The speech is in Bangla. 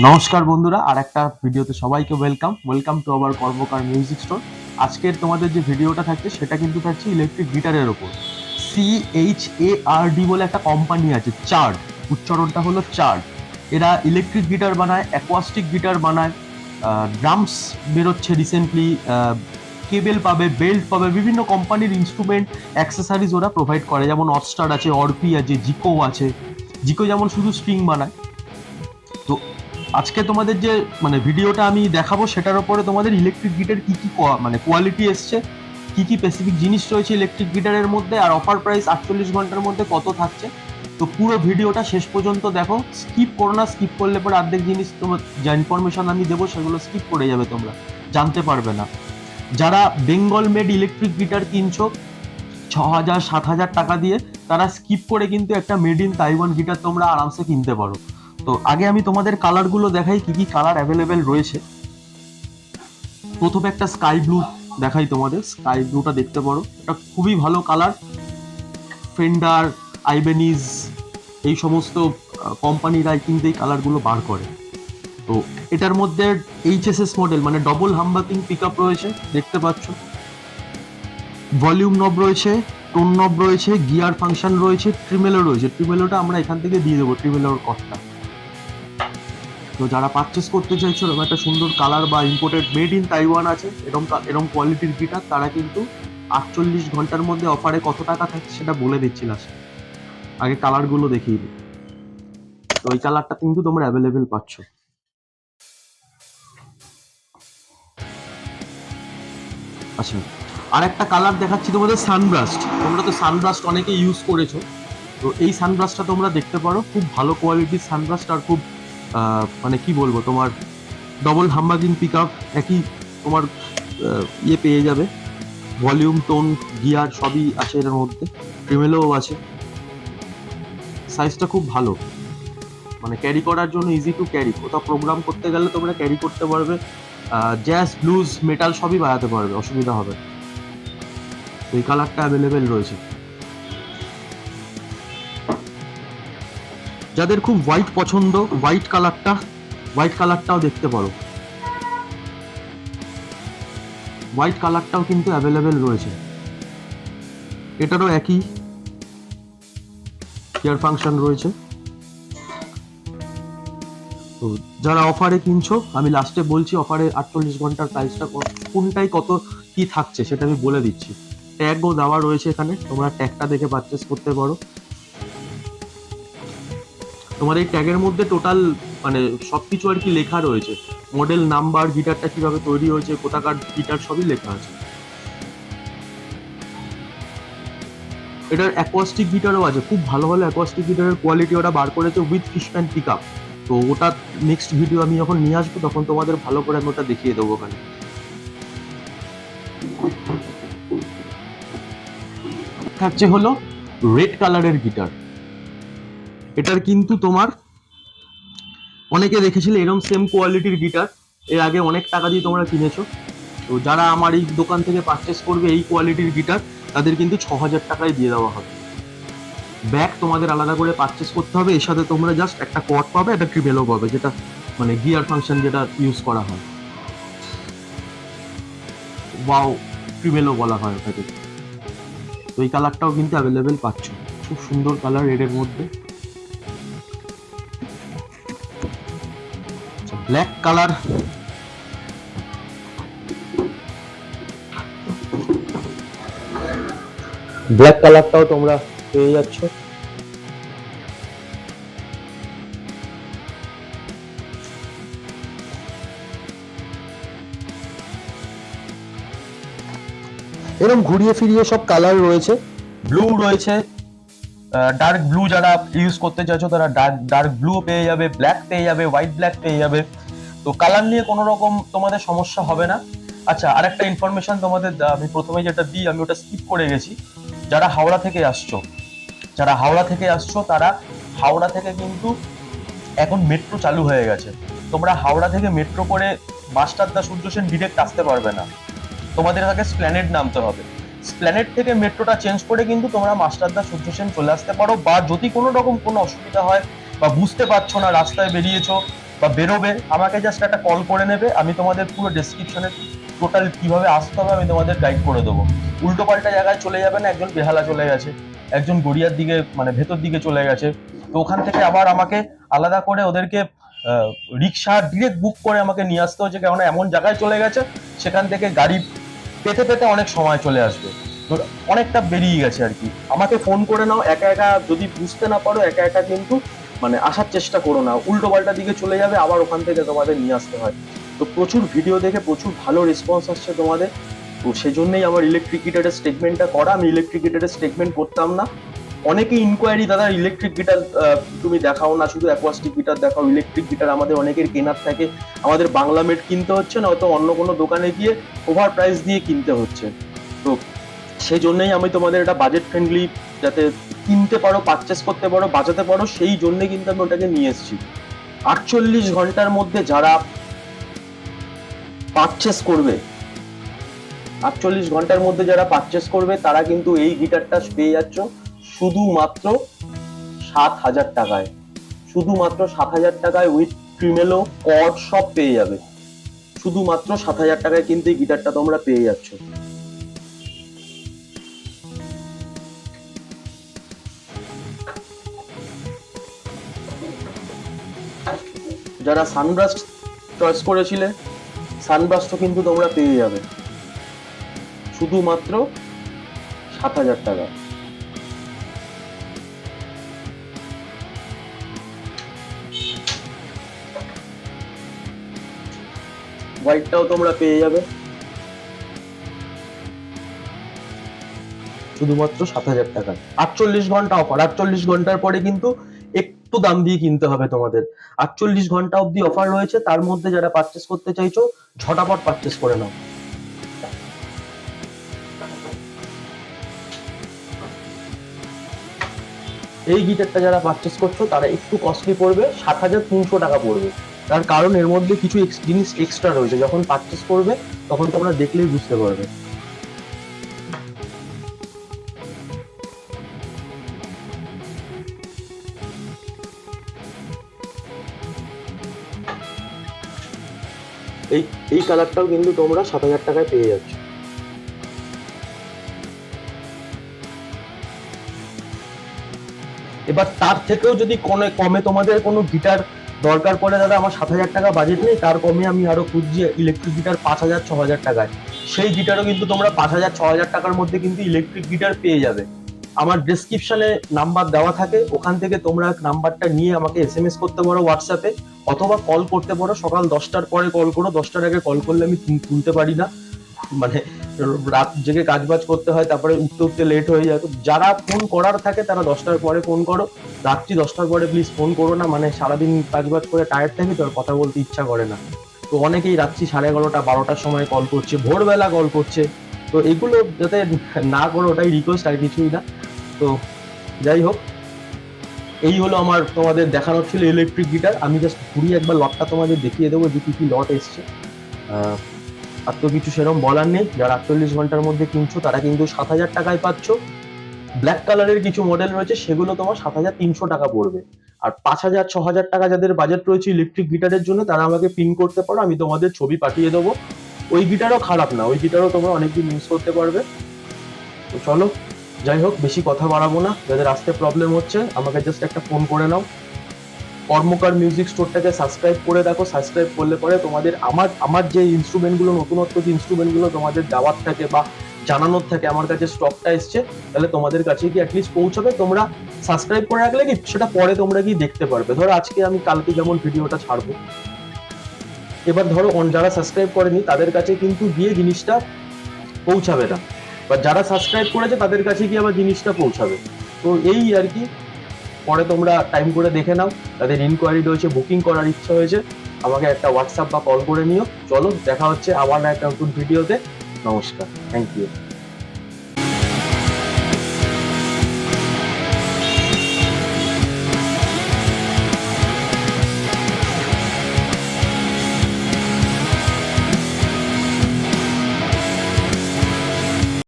নমস্কার বন্ধুরা, আর একটা ভিডিওতে সবাইকে welcome to our Karmakar music store. আজকের তোমাদের যে ভিডিওটা থাকছে সেটা কিন্তু থাকছে ইলেকট্রিক গিটারের ওপর। CHARD বলে একটা কোম্পানি আছে, চার্ড, উচ্চারণটা হলো চার্ড। এরা ইলেকট্রিক গিটার বানায়, অ্যাকোয়াস্টিক গিটার বানায়, ড্রামস বেরোচ্ছে রিসেন্টলি, কেবেল পাবে, বেল্ট পাবে, বিভিন্ন কোম্পানির ইনস্ট্রুমেন্ট অ্যাক্সেসরিজ ওরা প্রোভাইড করে, যেমন অস্টার আছে, অর্পি আছে, জিকো আছে। জিকো যেমন শুধু স্ট্রিং বানায়। তো আজকে তোমাদের যে ভিডিওটা আমি দেখাবো সেটার উপরে তোমাদের ইলেকট্রিক গিটার কি কি কোয়ালিটি এসছে, কি কি স্পেসিফিক জিনিস রয়েছে ইলেকট্রিক গিটারের মধ্যে, আর অফার প্রাইস 48 ঘন্টার মধ্যে কত থাকছে। তো পুরো ভিডিওটা শেষ পর্যন্ত দেখো, স্কিপ করো না। স্কিপ করলে পরে অর্ধেক জিনিস তোমার যা ইনফরমেশন আমি দেবো সেগুলো স্কিপ করে যাবে, তোমরা জানতে পারবে না। যারা বেঙ্গল মেড ইলেকট্রিক গিটার কিনছো 6,000 7,000 টাকা দিয়ে, তারা স্কিপ করে কিন্তু একটা মেড ইন তাইওয়ান গিটার তোমরা আরামসে কিনতে পারো। তো আগে আমি তোমাদের কালারগুলো দেখাই, কি কি কালার অ্যাভেলেবেল রয়েছে। প্রথমে একটা স্কাই ব্লু দেখাই তোমাদের। স্কাই ব্লুটা দেখতে পারো, এটা খুবই ভালো কালার। ফেন্ডার, আইবেনিজ, এই সমস্ত কোম্পানিরা কিন্তু এই কালারগুলো বার করে। তো এটার মধ্যে HSS মডেল মানে ডবল হামবাকিং পিক আপ রয়েছে, দেখতে পাচ্ছ। ভলিউম নব রয়েছে, টোন নব রয়েছে, গিয়ার ফাংশন রয়েছে, ট্রিমেলো রয়েছে। ট্রিমেলোটা আমরা এখান থেকে দিয়ে দেবো, ট্রিমেলোর কস্টটা। তো যারা পারচেস করতে চাইছো এরকম একটা সুন্দর কালার বা ইম্পোর্টেড মেড ইন তাইওয়ান আছে এরকম কোয়ালিটির গিটার, তারা কিন্তু 48 ঘন্টার মধ্যে অফারে কত টাকা থাকছে সেটা বলে দিচ্ছি লাস্টে। আগে কালারগুলো দেখিয়ে দিই। তো এই কালারটা কিন্তু তোমরা অ্যাভেলেবেল পাচ্ছ। আচ্ছা, আর একটা কালার দেখাচ্ছি তোমাদের, সানব্রাস্ট। তোমরা তো সানব্রাস্ট অনেকে ইউজ করেছো। তো এই সানব্রাস্টটা তোমরা দেখতে পারো, খুব ভালো কোয়ালিটির সানব্রাস্ট, আর খুব কি বলবো, তোমার ডবল হাম্বাকিং পিক আপ, একই তোমার ইয়ে পেয়ে যাবে। ভলিউম, টোন, গিয়ার সবই আছে এর মধ্যে, ট্রিমেলোও আছে। সাইজটা খুব ভালো, ক্যারি করার জন্য ইজি টু ক্যারি। কোথাও প্রোগ্রাম করতে গেলে তোমরা ক্যারি করতে পারবে, জ্যাজ, ব্লুজ, মেটাল সবই বাজাতে পারবে, অসুবিধা হবে। তো এই কালারটা অ্যাভেলেবেল রয়েছে। যাদের খুব হোয়াইট পছন্দ, হোয়াইট কালারটাও দেখতে পারো। হোয়াইট কালারটাও কিন্তু অ্যাভেলেবেল রয়েছে। এটারও একই গিয়ার ফাংশন রয়েছে। তো যারা অফারে কিনছো, আমি লাস্টে বলছি অফারে 48 ঘন্টার প্রাইসটা কোনটাই কত কি থাকছে সেটা আমি বলে দিচ্ছি। ট্যাগও দেওয়া রয়েছে এখানে, তোমরা ট্যাগটা দেখে পারচেস করতে পারো। তোমার এই ট্যাগের মধ্যে টোটাল সবকিছু আর কি লেখা রয়েছে, মডেল নাম্বার, গিটারটা কিভাবে তৈরি হয়েছে, কোথাকার গিটার, সবই লেখা আছে। এটার অ্যাকোয়াস্টিক গিটারও আছে, খুব ভালো ভালো অ্যাকোয়াস্টিক গিটারের কোয়ালিটি ওরা বার করেছে উইথ ফিশম্যান পিক আপ। তো ওটা নেক্সট ভিডিও আমি যখন নিয়ে আসবো তখন তোমাদের ভালো করে আমি ওটা দেখিয়ে দেবো ওখানে। থাকছে হলো রেড কালারের গিটার। এটার কিন্তু তোমার অনেকে দেখেছিলে এরকম সেম কোয়ালিটির গিটার, এর আগে অনেক টাকা দিয়ে তোমরা কিনেছো। তো যারা আমার এই দোকান থেকে পারচেস করবে এই কোয়ালিটির গিটার, তাদের কিন্তু 6,000 টাকায় দিয়ে দেওয়া হবে। ব্যাগ তোমাদের আলাদা করে পারচেস করতে হবে, এর সাথে তোমরা জাস্ট একটা কর্ড পাবে, একটা ট্রিবেলও পাবে, যেটা গিয়ার ফাংশন যেটা ইউজ করা হয়, ওয়াও ট্রিবেলও বলা হয় ওটাকে। তো এই কালারটাও কিন্তু অ্যাভেলেবেল পাচ্ছ, খুব সুন্দর কালার রেডের মধ্যে। ব্ল্যাক কালার, ব্ল্যাক কালারটাও তোমরা পেয়ে যাচ্ছ। এরকম ঘুরিয়ে ফিরিয়ে সব কালার রয়েছে। ব্লু রয়েছে, ডার্ক ব্লু যারা ইউজ করতে চাইছো তারা ডার্ক ব্লু পেয়ে যাবে, ব্ল্যাক পেয়ে যাবে, হোয়াইট ব্ল্যাক পেয়ে যাবে। তো কালার নিয়ে কোনো রকম তোমাদের সমস্যা হবে না। আচ্ছা, আর একটা ইনফরমেশন তোমাদের আমি প্রথমে যেটা দিই, আমি ওটা স্কিপ করে গেছি। যারা হাওড়া থেকে আসছো, তারা হাওড়া থেকে কিন্তু এখন মেট্রো চালু হয়ে গেছে। তোমরা হাওড়া থেকে মেট্রো করে মাস্টারদা সূর্য সেন ডিরেক্ট আসতে পারবে না, তোমাদের আগে স্প্ল্যানেড নামতে হবে। স্প্ল্যানেড থেকে মেট্রোটা চেঞ্জ করে কিন্তু তোমরা মাস্টারদা সূর্য সেন চলে আসতে পারো। বা যদি কোনো রকম কোনো অসুবিধা হয় বা বুঝতে পারছো না, রাস্তায় বেরিয়েছো, বা বেরোবে, আমাকে জাস্ট একটা কল করে নেবে, আমি তোমাদের পুরো ডেসক্রিপশনে টোটাল কিভাবে আসতে হবে আমি তোমাদের গাইড করে দেবো। উল্টো পাল্টা জায়গায় চলে যাবে না, একজন বেহালা চলে গেছে, একজন গড়িয়ার দিকে মানে ভেতর দিকে চলে গেছে, তো ওখান থেকে আবার আমাকে আলাদা করে ওদেরকে রিক্সা ডিরেক্ট বুক করে আমাকে নিয়ে আসতে হচ্ছে, কেননা এমন জায়গায় চলে গেছে সেখান থেকে গাড়ি পেতে পেতে অনেক সময় চলে আসবে, তো অনেকটা বেরিয়ে গেছে আর কি। আমাকে ফোন করে নাও, একা একা যদি বুঝতে না পারো একা একা কিন্তু মানে আসার চেষ্টা করো না, উল্টো পাল্টা দিকে চলে যাবে, আবার ওখান থেকে তোমাদের নিয়ে আসতে হয়। তো প্রচুর ভিডিও দেখে প্রচুর ভালো রেসপন্স আসছে তোমাদের, তো সেই জন্যই আমার ইলেকট্রিক গিটারের স্টেটমেন্টটা করা। আমি ইলেকট্রিক গিটারের স্টেটমেন্ট করতাম না, অনেকে ইনকোয়ারি, দাদা ইলেকট্রিক গিটার তুমি দেখাও না, শুধু অ্যাকোয়াস্টিক গিটার দেখাও। ইলেকট্রিক গিটার আমাদের অনেকের কেনার থাকে, আমাদের বাংলা মেড কিনতে হচ্ছে, নয়তো অন্য কোনো দোকানে গিয়ে ওভার প্রাইস দিয়ে কিনতে হচ্ছে। তো সেই জন্যই আমি তোমাদের এটা বাজেট ফ্রেন্ডলি, যাতে কিনতে পারো, পারচেস করতে পারো, বাজাতে পারো, সেই জন্যই কিন্তু আমি ওটাকে নিয়ে এসেছি। 48 ঘন্টার মধ্যে যারা পারচেস করবে, 48 ঘন্টার মধ্যে যারা পারচেস করবে তারা কিন্তু এই গিটারটা পেয়ে যাচ্ছ শুধুমাত্র 7,000 টাকায়, শুধুমাত্র 7,000 টাকায় উইথ ট্রিমেলো কর্ড সব পেয়ে যাবে, শুধুমাত্র 7,000 টাকায় কিন্তু এই গিটারটা তোমরা পেয়ে যাচ্ছ। যারা সানব্রাস্ট চয়েস করেছিলে, সানব্রাস্টও কিন্তু তোমরা পেয়ে যাবে শুধুমাত্র 7,000 টাকা। হোয়াইটটাও তোমরা পেয়ে যাবে শুধুমাত্র 7,000 টাকায়। 48 ঘন্টা অফার, 48 ঘন্টার পরে কিন্তু একটু দাম দিয়ে কিনতে হবে তোমাদের। 48 ঘন্টা অব্দি অফার রয়েছে, তার মধ্যে যারা পারচেস করতে চাইছো ঝটাপট পারচেস করে নাও। এই গিটারটা যারা পারচেস করছো তারা একটু কস্টলি পড়বে, 7,300 টাকা পড়বে। তার কারণ এর মধ্যে কিছু জিনিস এক্সট্রা রয়েছে, যখন পারচেস করবে তখন তোমরা দেখলেই বুঝতে পারবে। এই এই কালারটাও কিন্তু তোমরা 7,000 টাকায় পেয়ে যাচ্ছ। এবার তার থেকেও যদি কমে তোমাদের কোনো গিটার দরকার পড়ে, দাদা আমার 7,000 টাকা বাজেট নেই, তার কমে আমি আরো খুঁজছি ইলেকট্রিক গিটার 5,000-6,000 টাকায়, সেই গিটারও কিন্তু তোমরা 5,000-6,000 টাকার মধ্যে কিন্তু ইলেকট্রিক গিটার পেয়ে যাবে। আমার ডেসক্রিপশনে নাম্বার দেওয়া থাকে, ওখান থেকে তোমরা নাম্বারটা নিয়ে আমাকে SMS করতে পারো হোয়াটসঅ্যাপে, অথবা কল করতে পারো। সকাল 10টার পরে কল করো, 10টার আগে কল করলে আমি তুলতে পারি না, মানে রাত জেগে কাজ বাজ করতে হয়, তারপরে উঠতে উঠতে লেট হয়ে যায়। তো যারা ফোন করার থাকে তারা 10টার পরে ফোন করো, রাত্রি 10টার পরে প্লিজ ফোন করো না, মানে সারাদিন কাজ বাজ করে টায়ার্ড থাকি তো আর কথা বলতে ইচ্ছা করে না। তো অনেকেই রাত্রি 11:30 12টার সময় কল করছে, ভোরবেলা কল করছে, তো এগুলো যাতে না করো ওটাই রিকোয়েস্ট, আর কিছুই না। তো যাই হোক, এই হলো আমার তোমাদের দেখানোর ছিল ইলেকট্রিক গিটার। আমি জাস্ট ঘুরিয়ে একবার লটটা তোমাদের দেখিয়ে দেবো যে কি কি লট এসছে। আর তো কিছু সেরকম বলার নেই, যারা 48 ঘন্টার মধ্যে কিনছো তারা কিন্তু 7,000 টাকায় পাচ্ছ। ব্ল্যাক কালারের কিছু মডেল রয়েছে সেগুলো তোমার 7,300 টাকা পড়বে। আর 5,000-6,000 টাকা যাদের বাজেট রয়েছে ইলেকট্রিক গিটারের জন্য, তারা আমাকে পিন করতে পারো, আমি তোমাদের ছবি পাঠিয়ে দেবো। ওই গিটারও খারাপ না, ওই গিটারও তোমরা অনেকদিন ইউজ করতে পারবে। তো চলো, যাই হোক বেশি কথা বাড়াবো না, যাদের আসতে প্রবলেম হচ্ছে আমাকে জাস্ট একটা ফোন করে নাও। কর্মকার মিউজিক স্টোরটাকে সাবস্ক্রাইব করে রাখো, সাবস্ক্রাইব করলে পরে তোমাদের আমার যে ইনস্ট্রুমেন্টগুলো, নতুনত্ব যে ইনস্ট্রুমেন্টগুলো তোমাদের দেওয়ার থাকে বা জানানোর থাকে, আমার কাছে স্টকটা এসছে, তাহলে তোমাদের কাছে কি অ্যাটলিস্ট পৌঁছাবে। তোমরা সাবস্ক্রাইব করে রাখলে কি সেটা পরে তোমরা গিয়ে দেখতে পারবে। ধরো আজকে আমি কালকে যেমন ভিডিওটা ছাড়বো, এবার ধরো যারা সাবস্ক্রাইব করেনি তাদের কাছে কিন্তু গিয়ে জিনিসটা পৌঁছাবে না, বা যারা সাবস্ক্রাইব করেছে তাদের কাছে গিয়ে আবার জিনিসটা পৌঁছাবে। তো এই আর কি, পরে তোমরা টাইম করে দেখে নাও, তাদের ইনকোয়ারি রয়েছে, বুকিং করার ইচ্ছা হয়েছে, আমাকে একটা হোয়াটসঅ্যাপ বা কল করে নিও। চলো দেখা হচ্ছে আবার একটা নতুন ভিডিওতে। নমস্কার, থ্যাংক ইউ।